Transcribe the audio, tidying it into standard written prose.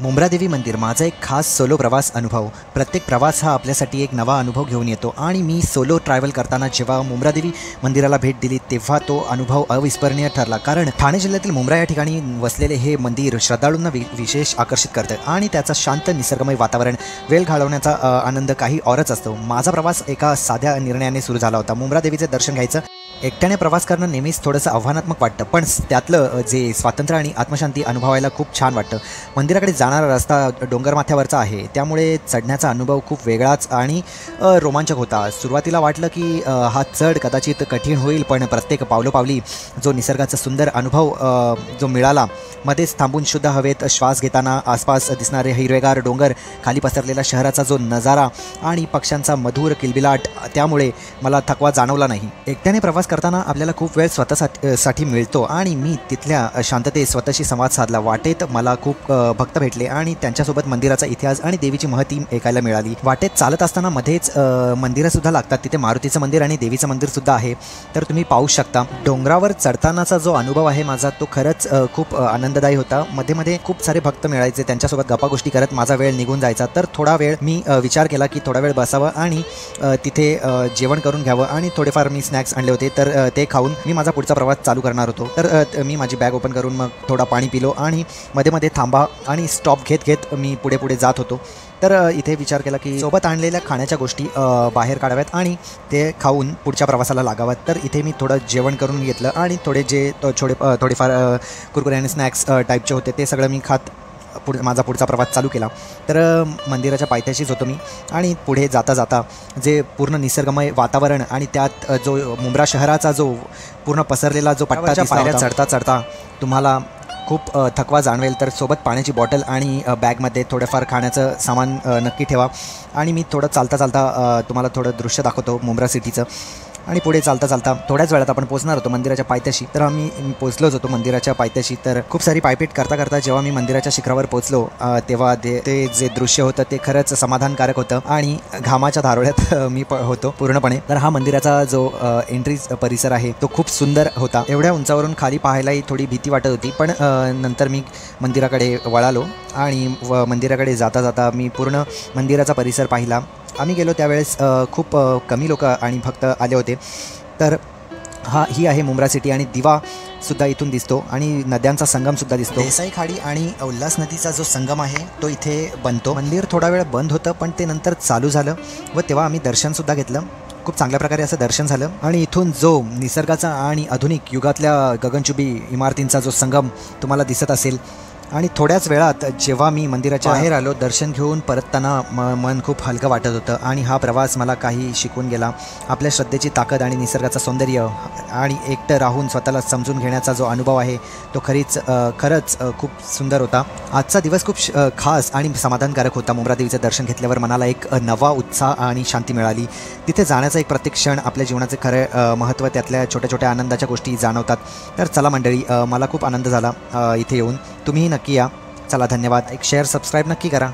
मुंब्रादेवी मंदिर माझा एक खास सोलो प्रवास अनुभव। प्रत्येक प्रवास हा आपल्यासाठी एक नवा अनुभव घेऊन येतो आणि मी सोलो ट्रॅव्हल करताना जेव्हा मुंब्रादेवी मंदिराला भेट दिली तेव्हा तो अनुभव अविस्मरणीय ठरला। कारण ठाणे जिल्ह्यातील मुंब्रा या ठिकाणी वसलेले हे मंदिर श्रद्धाळूंना विशेष आकर्षित करते आणि त्याचा शांत निसर्गमय वातावरण, वेळ घालवण्याचा आनंद काही औरच असतो। माझा प्रवास एका साध्या निर्णयाने सुरू झाला होता। मुंब्रादेवीचे दर्शन घ्यायचं। एकट्याने प्रवास करणं नेहमीच थोडंसं आव्हानात्मक वाटतं, पण त्यातलं जे स्वातंत्र्य आणि आत्मशांती अनुभवायला खूप छान वाटतं। मंदिराकडे जाणारा रस्ता डोंगरमाथ्यावरचा आहे, त्यामुळे चढण्याचा अनुभव खूप वेगळाच आणि रोमांचक होता। सुरुवातीला वाटलं की हा चढ कदाचित कठीण होईल, पण प्रत्येक पावलोपावली जो निसर्गाचा सुंदर अनुभव जो मिळाला, मध्येच थांबून शुद्ध हवेत श्वास घेताना आसपास दिसणारे हिरवेगार डोंगर, खाली पसरलेला शहराचा जो नजारा आणि पक्ष्यांचा मधुर किलबिलाट, त्यामुळे मला थकवा जाणवला नाही। एकट्याने प्रवास करताना आपल्याला खूप वेळ स्वतःसाठी मिळतो आणि मी तिथल्या शांततेत स्वतःशी संवाद साधला। वाटेत मला खूप भक्त भेटले आणि त्यांच्यासोबत मंदिराचा इतिहास आणि देवीची महती ऐकायला मिळाली। वाटेत चालत असताना मध्येच मंदिरंसुद्धा लागतात, तिथे मारुतीचं मंदिर आणि देवीचं मंदिरसुद्धा आहे, तर तुम्ही पाहू शकता। डोंगरावर चढतानाचा जो अनुभव आहे माझा, तो खरंच खूप आनंददायी होता। मध्ये मध्ये खूप सारे भक्त मिळायचे, त्यांच्यासोबत गप्पागोष्टी करत माझा वेळ निघून जायचा। तर थोडा वेळ मी विचार केला की थोडा वेळ बसावं आणि तिथे जेवण करून घ्यावं आणि थोडेफार मी स्नॅक्स आणले होते, तर ते खाऊन मी माझा पुढचा प्रवास चालू करणार होतो। तर मी माझी बॅग ओपन करून मग थोडा पाणी पिलो आणि मध्ये मध्ये थांबा आणि स्टॉप घेत घेत मी पुढे पुढे जात होतो। तर इथे विचार केला की सोबत आणलेल्या खाण्याच्या गोष्टी बाहेर काढाव्यात आणि ते खाऊन पुढच्या प्रवासाला लागाव्यात। तर इथे मी थोडं जेवण करून घेतलं आणि थोडेफार कुरकुरे आणि स्नॅक्स टाईपचे होते, ते सगळं मी खात माझा पुढचा प्रवास चालू केला। तर मंदिराच्या पायथ्याशीच होतो मी आणि पुढे जाता जाता जे पूर्ण निसर्गमय वातावरण आणि त्यात जो मुंब्रा शहराचा जो पूर्ण पसरलेला जो पट्टा, पायऱ्या चढता चढता तुम्हाला खूप थकवा जाणवेल। तर सोबत पाण्याची बॉटल आणि बॅगमध्ये थोडंफार खाण्याचं सामान नक्की ठेवा। आणि मी थोडं चालता चालता तुम्हाला थोडं दृश्य दाखवतो मुंब्रा सिटीचं। आणि पुढे चालता चालता थोड्याच वेळात आपण पोहोचणार होतो मंदिराच्या पायथ्याशी। तर मी पोहोचलोच होतो मंदिराच्या पायथ्याशी। तर खूप सारी पायपीट करता करता जेव्हा मी मंदिराच्या शिखरावर पोहोचलो तेव्हा ते जे दृश्य होतं ते खरंच समाधानकारक होतं आणि घामाच्या धारोळ्यात मी होतो पूर्णपणे। तर हा मंदिराचा जो एंट्री परिसर आहे तो खूप सुंदर होता। एवढ्या उंचावरून खाली पाहायलाही थोडी भीती वाटत होती, पण नंतर मी मंदिराकडे वळालो आणि मंदिराकडे जाता जाता मी पूर्ण मंदिराचा परिसर पाहिला। आम्ही गेलो त्यावेळेस खूप कमी लोक आणि भक्त आले होते। तर ही आहे मुंब्रा सिटी आणि दिवासुद्धा इथून दिसतो आणि नद्यांचा संगमसुद्धा दिसतो। देसाई खाडी आणि उल्हास नदीचा जो संगम आहे तो इथे बनतो। मंदिर थोडा वेळ बंद होतं, पण ते नंतर चालू झालं व तेव्हा आम्ही दर्शनसुद्धा घेतलं। खूप चांगल्या प्रकारे असं दर्शन झालं आणि इथून जो निसर्गाचा आणि आधुनिक युगातल्या गगनचुंबी इमारतींचा जो संगम तुम्हाला दिसत असेल। आणि थोड्याच वेळात जेव्हा मी मंदिराच्या बाहेर आलो, दर्शन घेऊन परतताना मन खूप हलकं वाटत होतं आणि हा प्रवास मला काही शिकवून गेला। आपल्या श्रद्धेची ताकद आणि निसर्गाचं सौंदर्य आणि एकटं राहून स्वतःला समजून घेण्याचा जो अनुभव आहे तो खरंच खूप सुंदर होता। आजचा दिवस खूप खास आणि समाधानकारक होता। मुंब्रादेवीचं दर्शन घेतल्यावर मनाला एक नवा उत्साह आणि शांती मिळाली। तिथे जाण्याचा एक प्रत्येक क्षण आपल्या जीवनाचे खरं महत्त्व, त्यातल्या छोट्या छोट्या आनंदाच्या गोष्टी जाणवतात। तर चला मंडळी, मला खूप आनंद झाला इथे येऊन। तुम्हीही नक्की या। चला, धन्यवाद। एक शेअर, सबस्क्राईब नक्की करा।